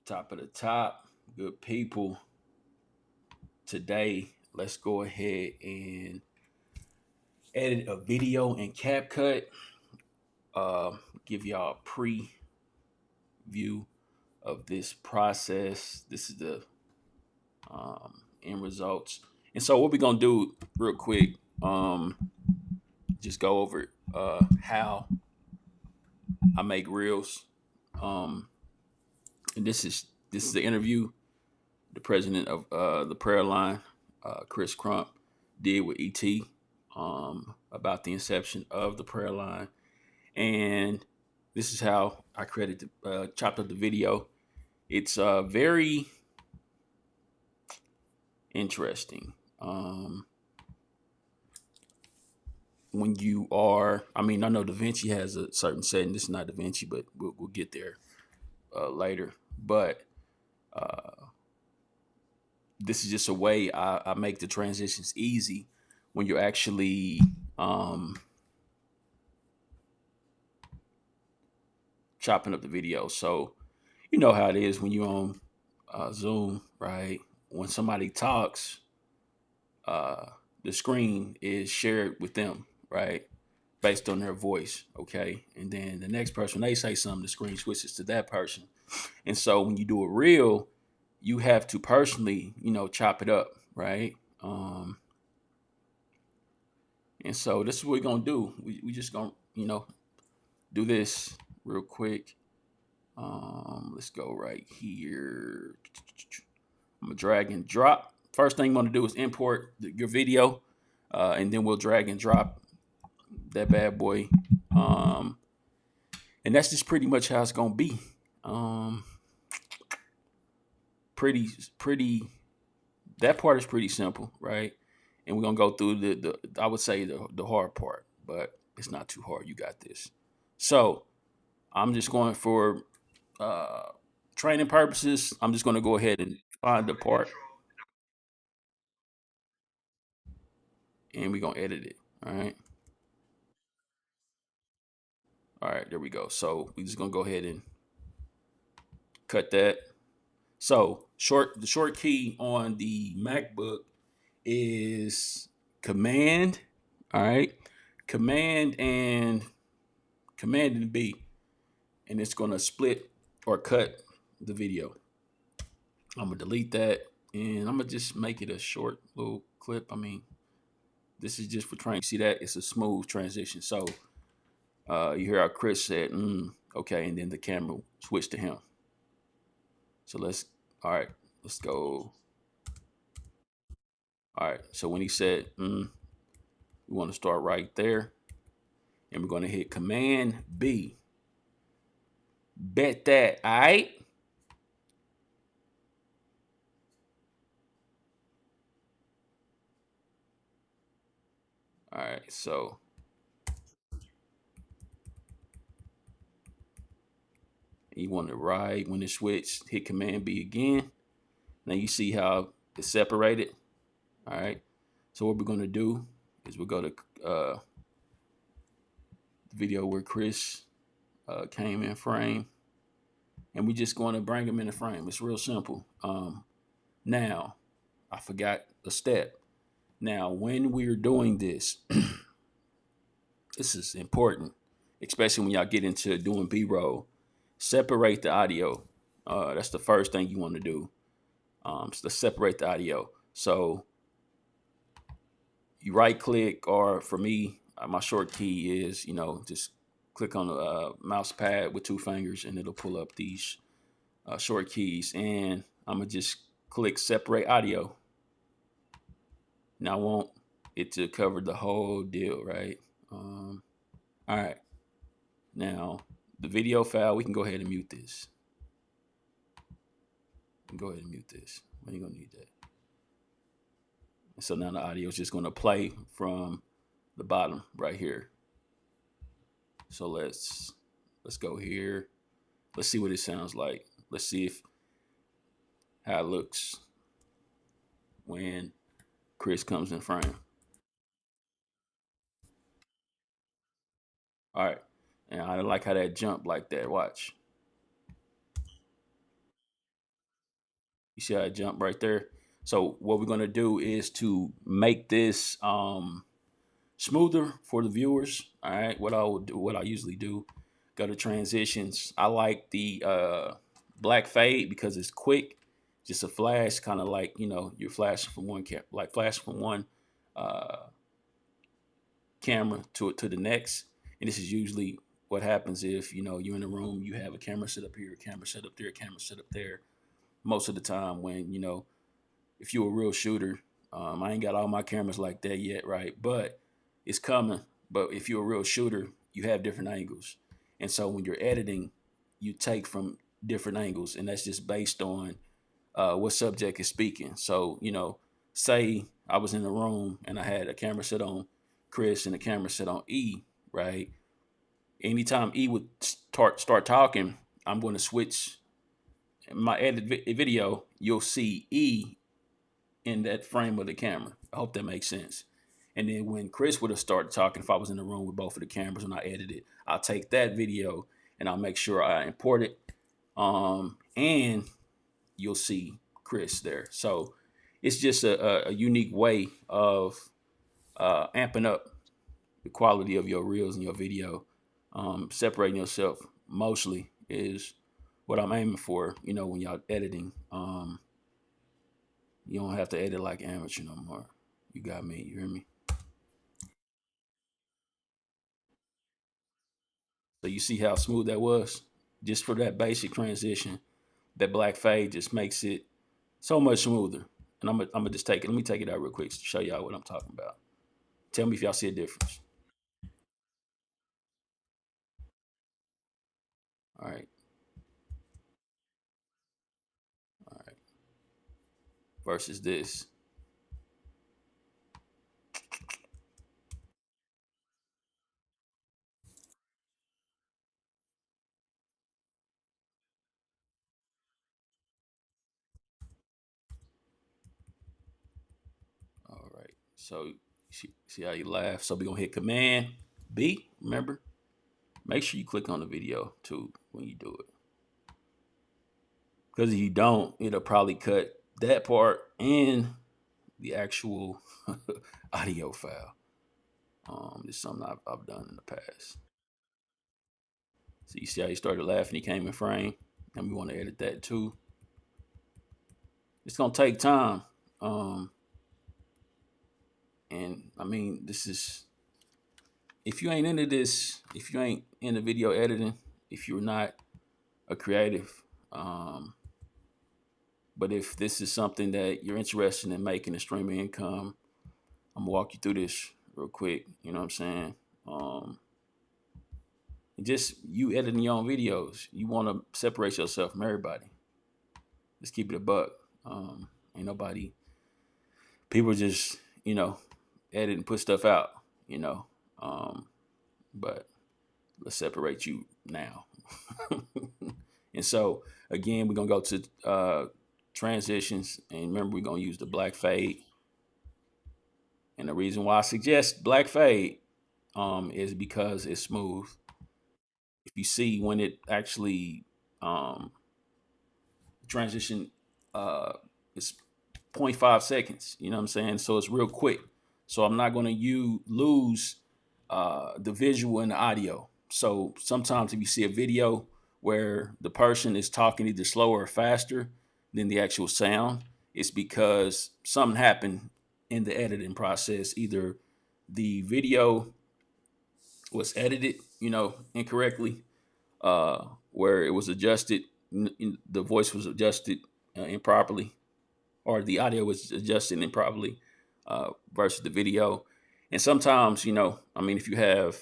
Top of the top, good people. Today, let's go ahead and edit a video in CapCut. Give y'all a preview of this process. This is the end results. And so, what we're gonna do real quick, just go over how I make reels. Um, and this is the interview the president of the prayer line, Chris Crump, did with ET about the inception of the prayer line. And this is how I chopped up the video. It's very interesting. When you are, I mean, I know Da Vinci has a certain setting. This is not Da Vinci, but we'll get there later. But this is just a way I make the transitions easy when you're actually chopping up the video. So you know how it is when you're on Zoom, right? When somebody talks, uh, the screen is shared with them, right? Based on their voice, okay? And then the next person, they say something, the screen switches to that person. And so when you do a reel, you have to personally, chop it up, right? And so this is what we're gonna do. We just gonna, do this real quick. Let's go right here. I'm gonna drag and drop. First thing I'm gonna do is import your video, and then we'll drag and drop that bad boy. Um, and that's just pretty much how it's gonna be. Um, pretty. That part is pretty simple, right? And we're gonna go through the I would say the hard part, but it's not too hard. You got this. So I'm just going for uh, training purposes. I'm just gonna go ahead and find the part, and we're gonna edit it. All right. All right, there we go. So we're just gonna go ahead and cut that. So the short key on the MacBook is Command. All right, Command and Command and B, and it's gonna split or cut the video. I'm gonna delete that, and I'm gonna just make it a short little clip. I mean, this is just for training. See that it's a smooth transition. So you hear how Chris said, "Okay," and then the camera switched to him. So all right, let's go. All right. So when he said, we want to start right there, and we're going to hit Command B. Bet that. All right. All right. So you want to ride when it switched, hit Command B again. Now you see how it's separated. All right. So what we're going to do is we'll go to the video where Chris came in frame, and we're just going to bring him in the frame. It's real simple. Now, I forgot a step. Now, when we're doing this, this is important, especially when y'all get into doing B-roll. Separate the audio. That's the first thing you want to do. So let's separate the audio. So you right click, or for me, my short key is, just click on the mouse pad with two fingers, and it'll pull up these short keys. And I'm gonna just click separate audio. Now I want it to cover the whole deal, right? All right. Now the video file, we can go ahead and mute this. Go ahead and mute this. We ain't gonna need that. And so now the audio is just gonna play from the bottom right here. So let's go here. Let's see what it sounds like. Let's see if how it looks when Chris comes in frame. All right. And I like how that jumped like that. Watch. You see how I jump right there? So what we're gonna do is to make this smoother for the viewers. All right, what I will do, what I usually do, go to transitions. I like the black fade because it's quick, just a flash, kind of like you're flashing from like flashing from one uh, camera to the next. And this is usually what happens if you're in a room, you have a camera set up here, a camera set up there, a camera set up there. Most of the time, when if you're a real shooter, I ain't got all my cameras like that yet, right? But it's coming. But if you're a real shooter, you have different angles. And so when you're editing, you take from different angles. And that's just based on what subject is speaking. So, say I was in a room and I had a camera set on Chris and a camera set on E, right? Anytime E would start talking, I'm going to switch my video. You'll see E in that frame of the camera. I hope that makes sense. And then when Chris would have started talking, if I was in the room with both of the cameras and I edit it, I'll take that video and I'll make sure I import it. And you'll see Chris there. So it's just a unique way of amping up the quality of your reels and your video. Separating yourself mostly is what I'm aiming for, when y'all editing. You don't have to edit like amateur no more. You got me. You hear me? So you see how smooth that was? Just for that basic transition, that black fade just makes it so much smoother. And I'm gonna just take it. Let me take it out real quick to show y'all what I'm talking about. Tell me if y'all see a difference. All right, all right. Versus this. All right. So see how you laugh. So we're gonna hit Command B. Remember, make sure you click on the video too when you do it. Because if you don't, it'll probably cut that part and the actual audio file. This is something I've done in the past. So you see how he started laughing, he came in frame, and we want to edit that too. It's gonna take time. Um, and I mean, this is if you ain't into this, if you ain't into video editing, if you're not a creative, um, but if this is something that you're interested in making a streaming income, I'm gonna walk you through this real quick. You know what I'm saying? Um, just you editing your own videos, you want to separate yourself from everybody. Just keep it a buck. Ain't nobody. People just edit and put stuff out. You know, um, but let's separate you now. And so again, we're gonna go to transitions, and remember we're gonna use the black fade. And the reason why I suggest black fade is because it's smooth. If you see when it actually um, transition, it's zero point 0.5 seconds. You know what I'm saying? So it's real quick. So I'm not going to lose the visual and the audio. So sometimes if you see a video where the person is talking either slower or faster than the actual sound, it's because something happened in the editing process. Either the video was edited, incorrectly, where it was adjusted, the voice was adjusted improperly, or the audio was adjusted improperly versus the video. And sometimes, I mean, if you have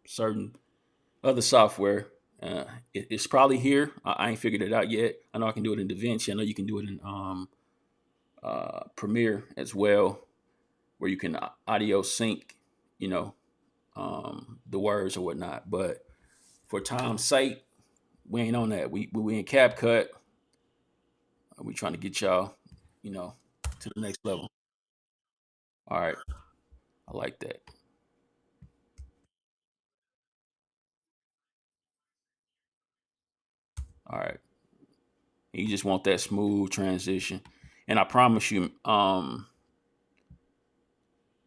certain other software, it's probably here. I ain't figured it out yet. I know I can do it in DaVinci. I know you can do it in Premiere as well, where you can audio sync, you know, the words or whatnot. But for time's sake, we ain't on that. We in CapCut. We trying to get y'all, you know, to the next level. All right, I like that. All right, And you just want that smooth transition. And I promise you,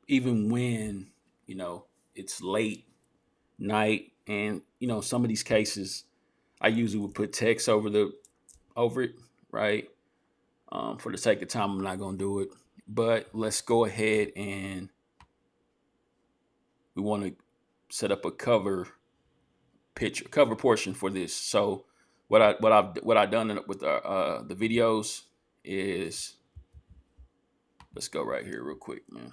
even when, you know, it's late night and, some of these cases, I usually would put text over it, right? For the sake of time, I'm not going to do it. But let's go ahead and we want to set up a cover portion for this. So what I've done with the videos is, let's go right here real quick, man.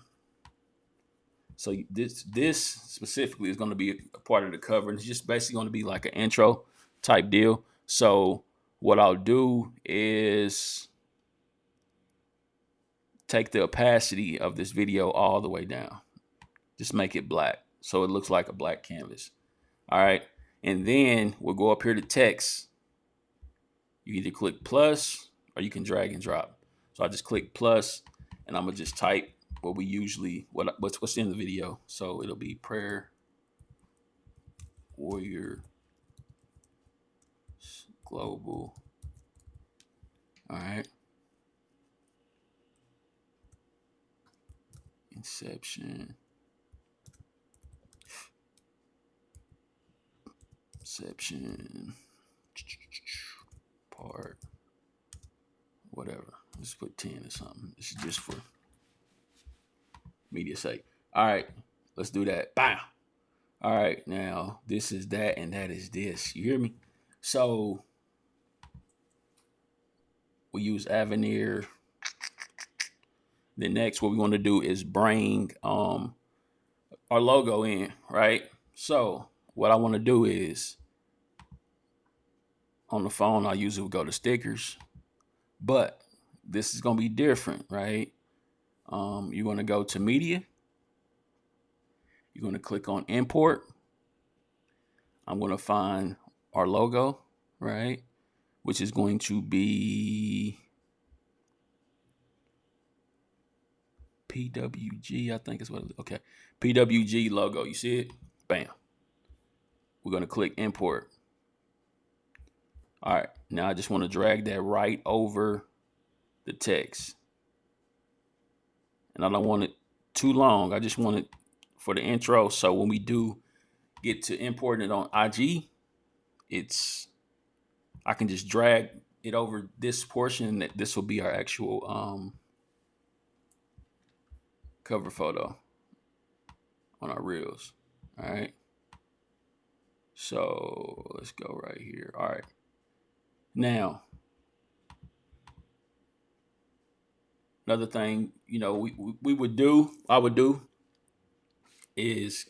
So this specifically is going to be a part of the cover, and it's just basically going to be like an intro type deal. So what I'll do is take the opacity of this video all the way down. Just make it black so it looks like a black canvas. All right. And then we'll go up here to text. You either click plus or you can drag and drop. So I just click plus and I'm gonna just type what we usually what's in the video. So it'll be prayer warrior global. All right. Inception. Part. Whatever. Let's put 10 or something. This is just for media sake. All right. Let's do that. Bam. All right. Now, this is that and that is this. You hear me? So, we use Avenir. Then next, what we want to do is bring our logo in, right? So, what I want to do is, on the phone, I usually would go to stickers. But this is going to be different, right? You're going to go to media. You're going to click on import. I'm going to find our logo, right? Which is going to be PWG, I think is what it is. Okay. PWG logo. You see it? Bam. We're going to click import. All right. Now I just want to drag that right over the text. And I don't want it too long. I just want it for the intro. So when we do get to importing it on IG, I can just drag it over this portion. That this will be our actual cover photo on our reels. All right. So let's go right here. All right. Now, another thing, we would do, I would do, is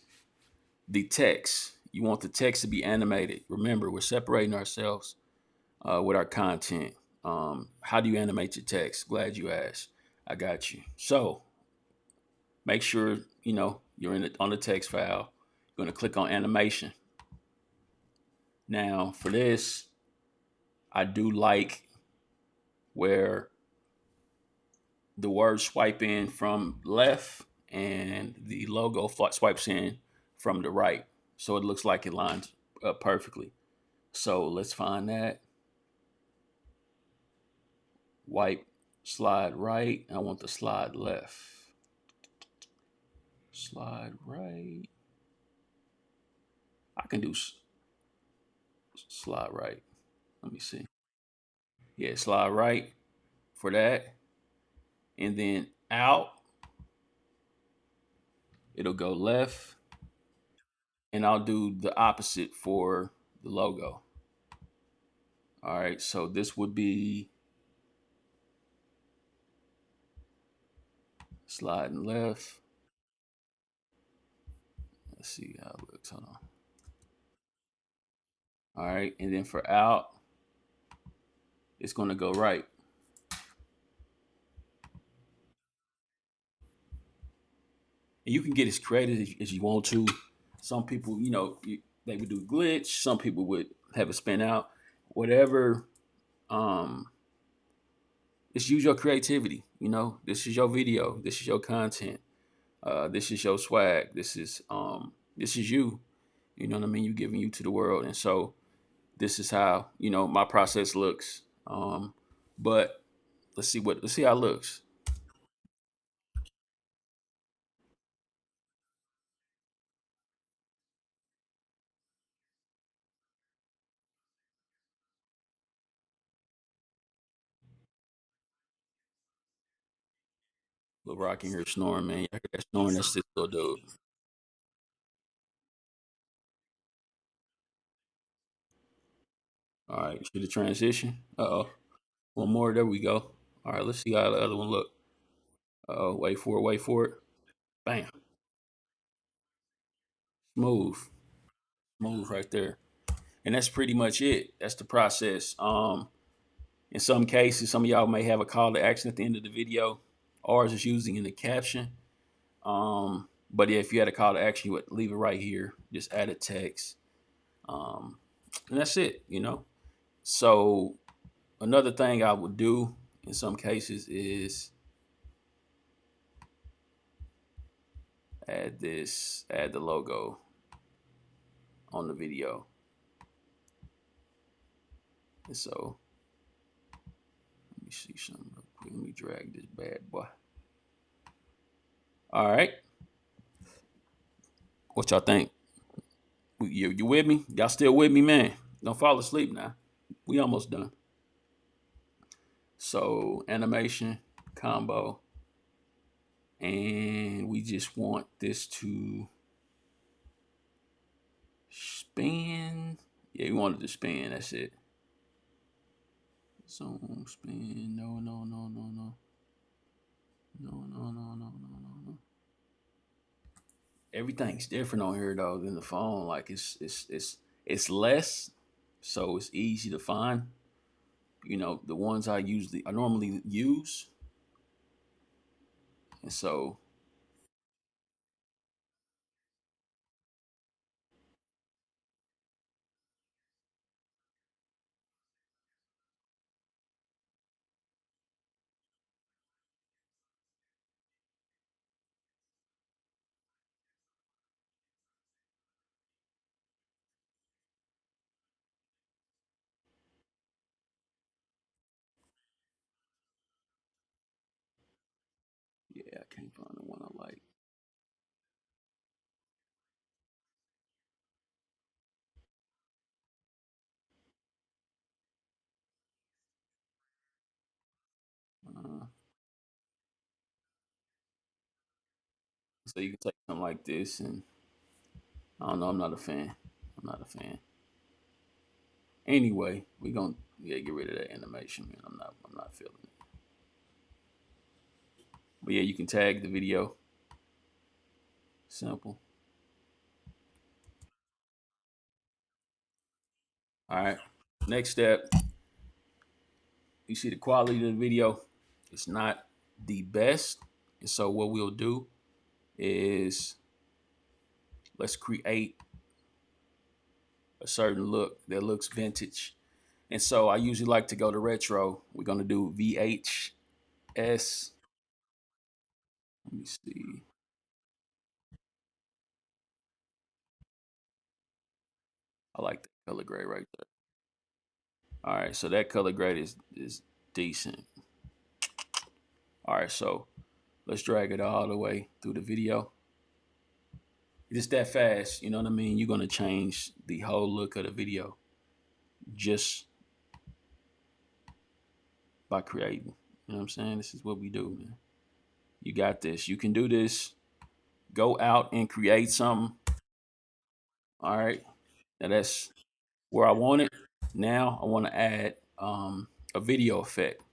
the text. You want the text to be animated. Remember, we're separating ourselves with our content. How do you animate your text? Glad you asked. I got you. So make sure you're on the text file. You're going to click on animation. Now for this, I do like where the words swipe in from left and the logo swipes in from the right. So it looks like it lines up perfectly. So let's find that. Wipe, slide right. I want the slide left. Slide right. I can do slide right. Let me see. Yeah, slide right for that. And then out, it'll go left. And I'll do the opposite for the logo. All right, so this would be sliding left. Let's see how it looks. Hold on. All right, and then for out, it's going to go right. And you can get as creative as you want to. Some people, they would do glitch. Some people would have a spin out. Whatever. Just use your creativity. This is your video. This is your content. This is your swag. This is you. You know what I mean? You're giving you to the world. And so this is how, my process looks. Um, but let's see how it looks. Little Rock in here snoring, man. Y'all hear that snoring? That's this little dude. All right, see the transition. Uh-oh. One more. There we go. All right, let's see how the other one look. Oh, wait for it. Wait for it. Bam. Smooth. Smooth right there. And that's pretty much it. That's the process. In some cases, some of y'all may have a call to action at the end of the video. Ours is using in the caption. But if you had a call to action, you would leave it right here. Just add a text. Um, and that's it, you know. So another thing I would do in some cases is add the logo on the video. And so let me see something real quick. Let me drag this bad boy. All right. What y'all think? You with me? Y'all still with me, man? Don't fall asleep now. We almost done. So animation combo, and we just want this to spin. Yeah, we wanted to spin. That's it. Zoom, spin. No, no, no, no, no. No, no, no, no, no, no, no. Everything's different on here though than the phone. Like it's less, so it's easy to find. You know, the ones I normally use, and so yeah, I can't find the one I like. Uh, so you can take something like this, and I don't know. I'm not a fan. I'm not a fan. Anyway, we gonna get rid of that animation, man. I'm not feeling it. But yeah, you can tag the video. Simple. All right. Next step, you see the quality of the video. It's not the best, and so what we'll do is let's create a certain look that looks vintage. And so I usually like to go to retro. We're gonna do VHS. Let me see. I like the color gray right there. All right, so that color grade is decent. All right, so let's drag it all the way through the video. It's that fast, you know what I mean? You're gonna change the whole look of the video just by creating. You know what I'm saying? This is what we do, man. You got this. You can do this. Go out and create something. All right. Now that's where I want it. Now I want to add a video effect.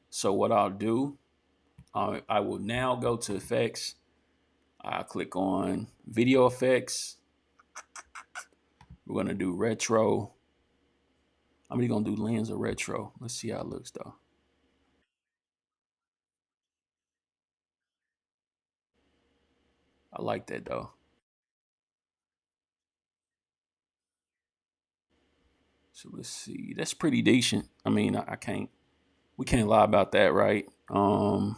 So what I'll do, I will now go to effects. I'll click on video effects. We're gonna do retro. I'm gonna do lens or retro. Let's see how it looks though. I like that though. So let's see. That's pretty decent. I mean, I can't. We can't lie about that, right? Uh,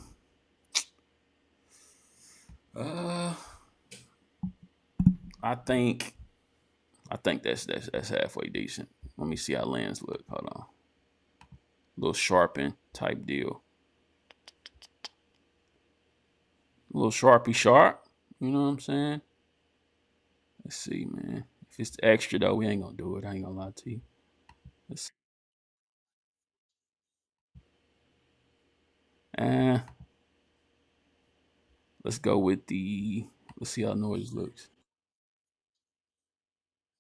I think. I think that's halfway decent. Let me see how lens look. Hold on. little sharpen type deal. A little sharpie sharp. You know what I'm saying? Let's see, man. If it's extra though, we ain't gonna do it. I ain't gonna lie to you. Let's uh, let's go with the. Let's see how noise looks.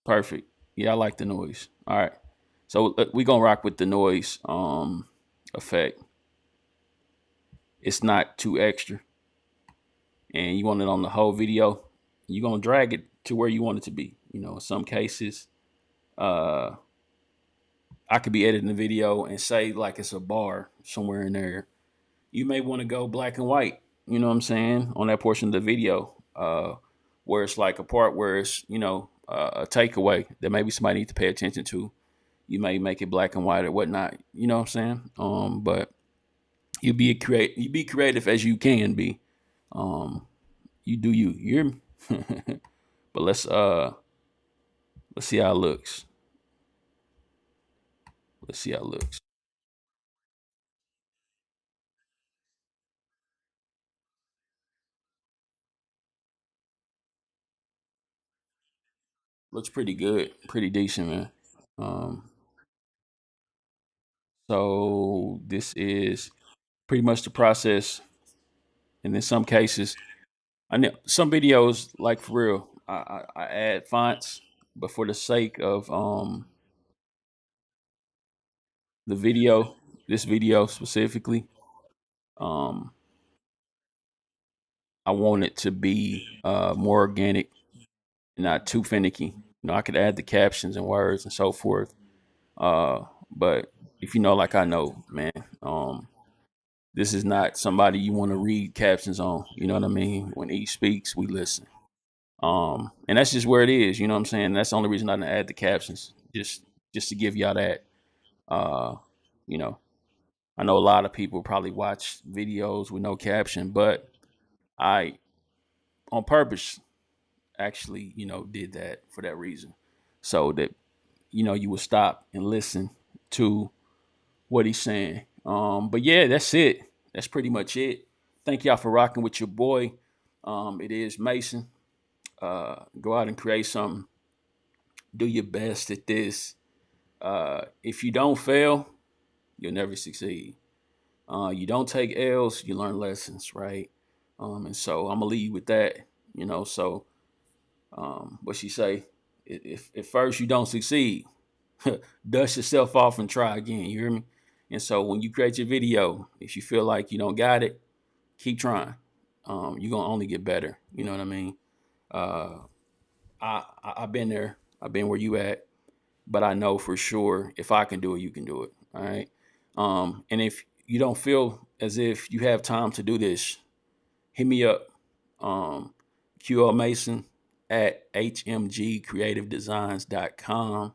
Perfect. Yeah, I like the noise. All right. So we gonna rock with the noise effect. It's not too extra, and you want it on the whole video. You're gonna drag it to where you want it to be. You know, in some cases, uh, I could be editing the video and say like it's a bar somewhere in there. You may want to go black and white. You know what I'm saying, on that portion of the video, where it's like a part where it's a takeaway that maybe somebody needs to pay attention to. You may make it black and white or whatnot. You know what I'm saying? But you be creative as you can be. Um, you do you. You hear me? But let's see how it looks. Let's see how it looks. Looks pretty good, pretty decent, man. Um, so this is pretty much the process. And in some cases, I know some videos, like for real, I add fonts, but for the sake of the video, this video specifically, um, I want it to be more organic, not too finicky. I could add the captions and words and so forth. But if you know, like I know, man, this is not somebody you want to read captions on. You know what I mean? When he speaks, we listen. And that's just where it is. You know what I'm saying? That's the only reason I didn't add the captions, just to give y'all that. Uh, you know, I know a lot of people probably watch videos with no caption, but I, on purpose, actually, did that for that reason, so that you would stop and listen to what he's saying. But yeah, that's it. That's pretty much it. Thank y'all for rocking with your boy. It is Mason. Go out and create something. Do your best at this. If you don't fail, you'll never succeed. You don't take L's, you learn lessons, right? And so I'm gonna leave you with that. So what she say? If at first you don't succeed, dust yourself off and try again. You hear me? And so when you create your video, if you feel like you don't got it, keep trying. You're gonna only get better. You know what I mean? Uh, I've been there. I've been where you at, but I know for sure if I can do it, you can do it. All right. And if you don't feel as if you have time to do this, hit me up. Um, QL Mason at hmgcreativedesigns.com.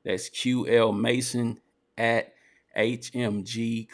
That's QL Mason at hmgcreativedesigns.